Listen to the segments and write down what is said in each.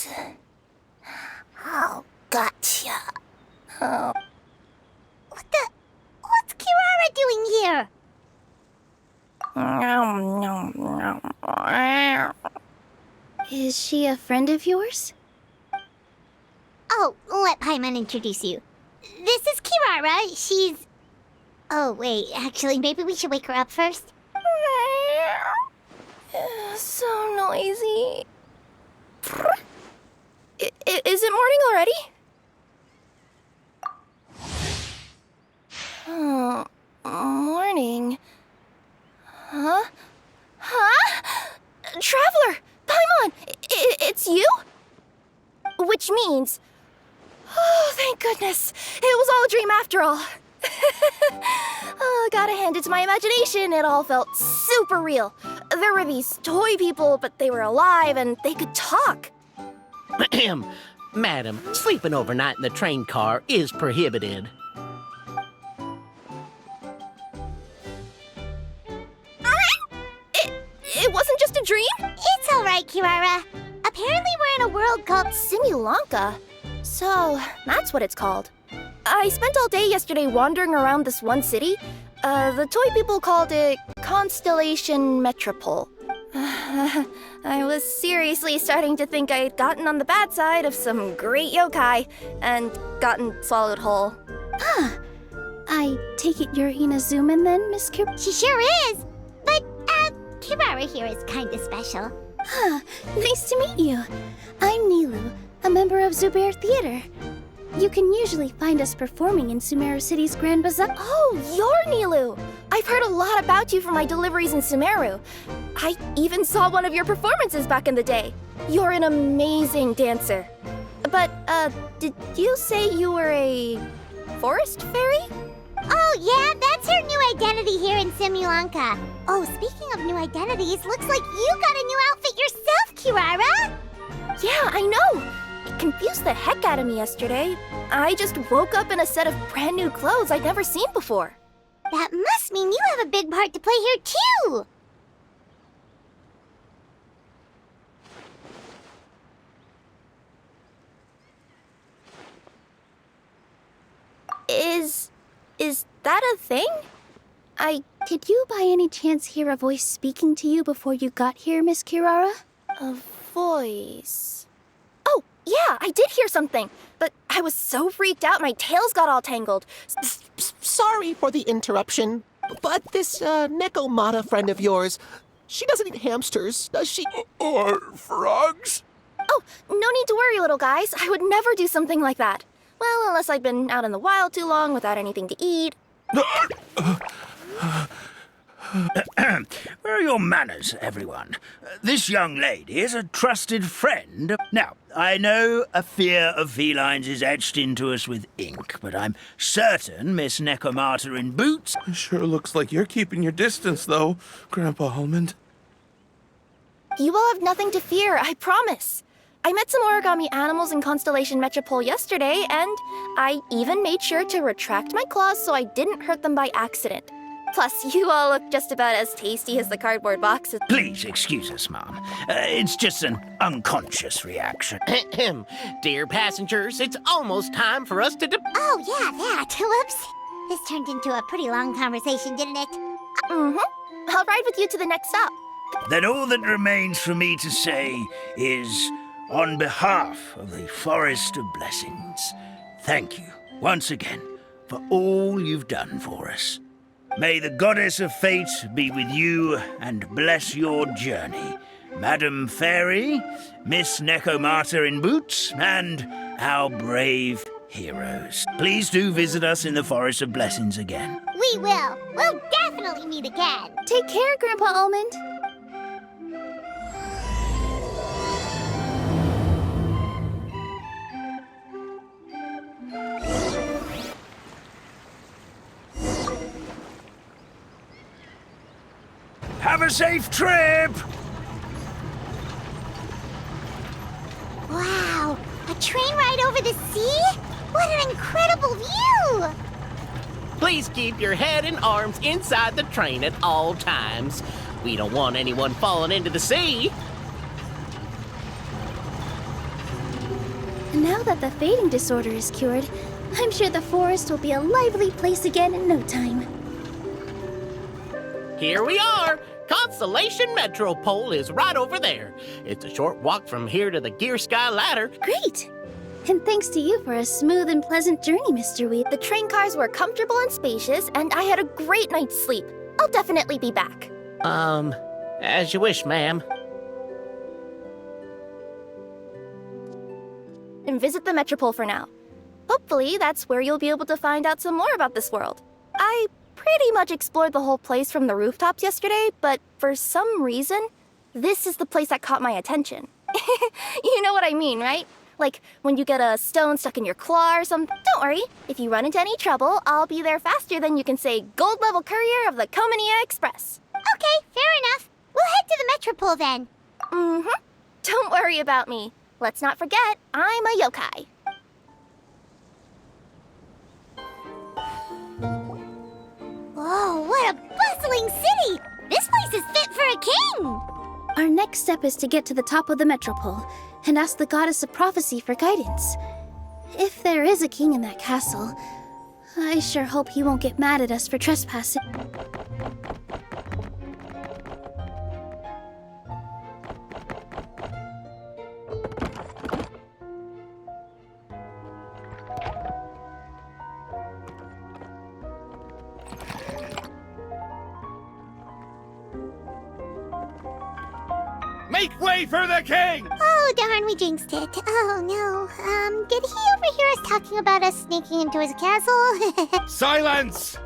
this. Oh, gotcha. Oh. What's Kirara doing here? Is she a friend of yours? Oh, let Paimon introduce you. This is Kirara. She's... Oh, wait, actually, maybe we should wake her up first. So noisy. Is it morning already? Oh, morning. Huh? Traveler! Paimon! It's you? Which means... Oh, thank goodness. It was all a dream after all. Oh, gotta hand it to my imagination. It all felt super real. There were these toy people, but they were alive and they could talk. Madam, sleeping overnight in the train car is prohibited. It wasn't just a dream? It's all right, Kirara. Apparently we're in a world called Simulanka. So, that's what it's called. I spent all day yesterday wandering around this one city. The toy people called it Constellation Metropole. I was seriously starting to think I'd gotten on the bad side of some great yokai and gotten swallowed whole. I take it you're Inazuman then, Miss Kirara? She sure is. But, Kirara here is kinda special. Nice to meet you. I'm Nilu, a member of Zubair Theater. You can usually find us performing in Sumeru City's Grand Bazaar. Oh, you're Nilu! I've heard a lot about you from my deliveries in Sumeru. I even saw one of your performances back in the day. You're an amazing dancer. But, did you say you were a forest fairy? Oh, yeah, that's her new identity here in Simulanka. Oh, speaking of new identities, looks like you got a new outfit yourself, Kirara! Yeah, I know! It confused the heck out of me yesterday. I just woke up in a set of brand new clothes I'd never seen before. That must mean you have a big part to play here, too! Is that a thing? Did you by any chance hear a voice speaking to you before you got here, Miss Kirara? A voice... Oh, yeah, I did hear something, but I was so freaked out my tails got all tangled. Sorry for the interruption, but this Nekomata friend of yours, she doesn't eat hamsters, does she? Or frogs? Oh, no need to worry, little guys. I would never do something like that. Well, unless I'd been out in the wild too long without anything to eat. Where are your manners, everyone? This young lady is a trusted friend. Now, I know a fear of felines is etched into us with ink, but I'm certain Miss Nekomata in boots... It sure looks like you're keeping your distance, though, Grandpa Almond. You will have nothing to fear, I promise. I met some origami animals in Constellation Metropole yesterday, and I even made sure to retract my claws so I didn't hurt them by accident. Plus, you all look just about as tasty as the cardboard boxes. Please excuse us, Mom. It's just an unconscious reaction. Dear passengers, it's almost time for us to Oh, yeah, that. Whoops. This turned into a pretty long conversation, didn't it? Mm-hmm. I'll ride with you to the next stop. Then all that remains for me to say is, on behalf of the Forest of Blessings, thank you once again for all you've done for us. May the Goddess of Fate be with you and bless your journey. Madam Fairy, Miss Nekomata in boots, and our brave heroes. Please do visit us in the Forest of Blessings again. We will. We'll definitely meet again. Take care, Grandpa Almond. Have a safe trip! Wow, a train ride over the sea? What an incredible view! Please keep your head and arms inside the train at all times. We don't want anyone falling into the sea. Now that the fading disorder is cured, I'm sure the forest will be a lively place again in no time. Here we are! Constellation Metropole is right over there. It's a short walk from here to the Gear Sky Ladder. Great! And thanks to you for a smooth and pleasant journey, Mr. Wheel. The train cars were comfortable and spacious, and I had a great night's sleep. I'll definitely be back. As you wish, ma'am. And visit the Metropole for now. Hopefully, that's where you'll be able to find out some more about this world. I pretty much explored the whole place from the rooftops yesterday, but for some reason, this is the place that caught my attention. You know what I mean, right? Like when you get a stone stuck in your claw or something. Don't worry, if you run into any trouble, I'll be there faster than you can say gold-level courier of the Komania Express. Okay, fair enough. We'll head to the Metropole then. Mm-hmm. Don't worry about me. Let's not forget, I'm a yokai. Whoa, what a bustling city! This place is fit for a king! Our next step is to get to the top of the Metropole and ask the Goddess of Prophecy for guidance. If there is a king in that castle, I sure hope he won't get mad at us for trespassing. Make way for the king! Oh, darn, we jinxed it. Oh, no. Did he overhear us talking about us sneaking into his castle? Silence!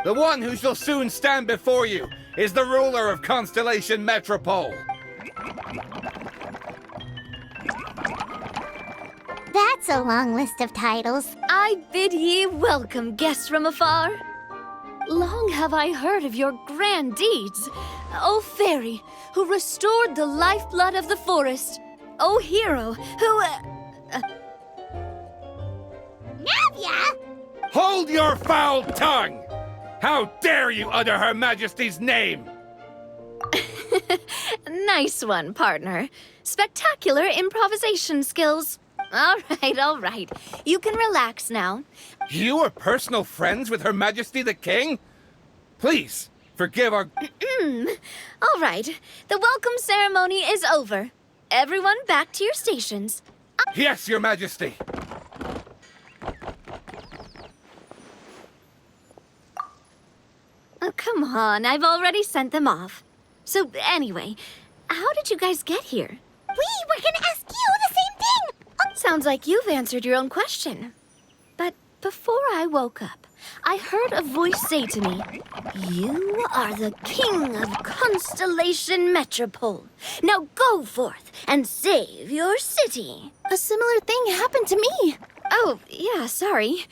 The one who shall soon stand before you is the ruler of Constellation Metropole. That's a long list of titles. I bid ye welcome, guests from afar. Long have I heard of your grand deeds, O fairy, who restored the lifeblood of the forest. O hero, who... Navia! Hold your foul tongue! How dare you utter Her Majesty's name? Nice one, partner. Spectacular improvisation skills. All right. You can relax now. You are personal friends with Her Majesty the King? Please, forgive our... All right. The welcome ceremony is over. Everyone back to your stations. Yes, Your Majesty. Oh, come on. I've already sent them off. So, anyway, how did you guys get here? We were gonna ask you the same thing! Sounds like you've answered your own question. But before I woke up, I heard a voice say to me, "You are the king of Constellation Metropole. Now go forth and save your city." A similar thing happened to me. Oh, yeah, sorry.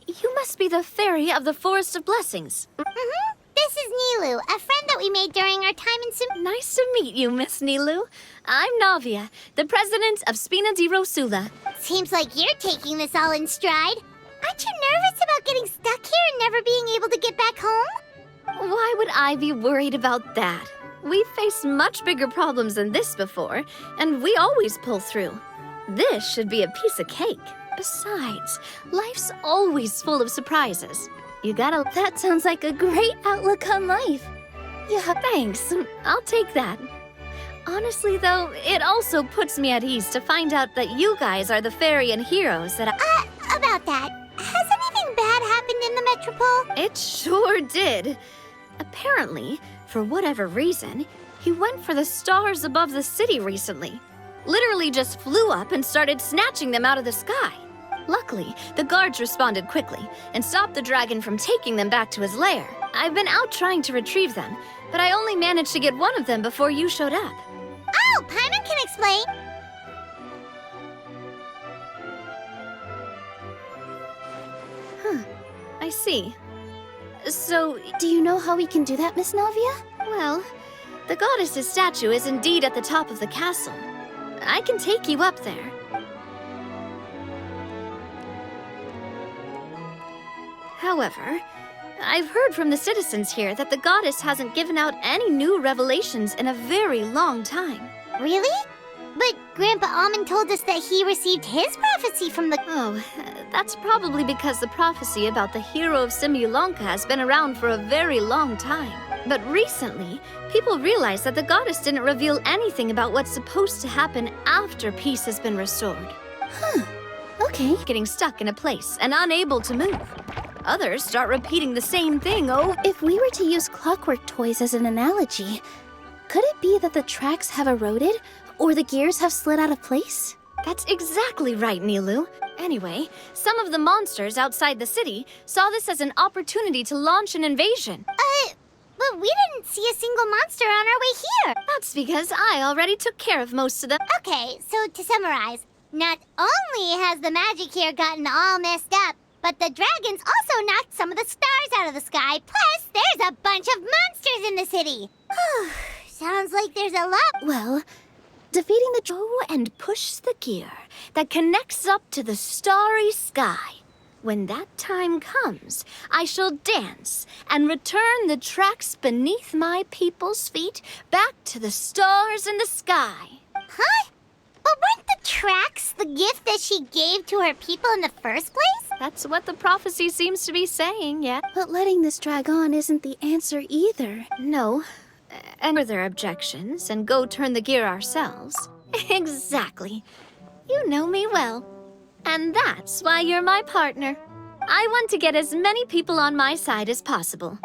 You must be the fairy of the Forest of Blessings. Mm-hmm. This is Nilu, a friend that we made during our time in Nice to meet you, Miss Nilu. I'm Navia, the president of Spina di Rosula. Seems like you're taking this all in stride. Aren't you nervous about getting stuck here and never being able to get back home? Why would I be worried about that? We've faced much bigger problems than this before, and we always pull through. This should be a piece of cake. Besides, life's always full of surprises. You gotta... That sounds like a great outlook on life. Yeah, thanks. I'll take that. Honestly, though, it also puts me at ease to find out that you guys are the fairy and heroes that About that, has anything bad happened in the Metropole? It sure did. Apparently, for whatever reason, he went for the stars above the city recently. Literally just flew up and started snatching them out of the sky. Luckily, the guards responded quickly and stopped the dragon from taking them back to his lair. I've been out trying to retrieve them, but I only managed to get one of them before you showed up. Oh, Paimon can explain. I see. So, Do you know how we can do that, Miss Navia? well, the goddess's statue is indeed at the top of the castle. I can take you up there. However, I've heard from the citizens here that the goddess hasn't given out any new revelations in a very long time. Really? But Grandpa Almond told us that he received his prophecy from the... Oh, that's probably because the prophecy about the hero of Simulanka has been around for a very long time. But recently, people realized that the goddess didn't reveal anything about what's supposed to happen after peace has been restored. Okay. Getting stuck in a place and unable to move. Others start repeating the same thing over. If we were to use clockwork toys as an analogy, could it be that the tracks have eroded or the gears have slid out of place? That's exactly right, Nilu. Anyway, some of the monsters outside the city saw this as an opportunity to launch an invasion. But we didn't see a single monster on our way here. That's because I already took care of most of them. Okay, so to summarize, not only has the magic here gotten all messed up, but the dragons also knocked some of the stars out of the sky. Plus, there's a bunch of monsters in the city. Sounds like there's a lot. Well, defeating the... Go and push the gear that connects up to the starry sky. When that time comes, I shall dance and return the tracks beneath my people's feet back to the stars in the sky. Huh? But weren't the tracks the gift that she gave to her people in the first place? That's what the prophecy seems to be saying, yeah. But letting this drag on isn't the answer either. No. And further objections and go turn the gear ourselves. Exactly. You know me well. And that's why you're my partner. I want to get as many people on my side as possible.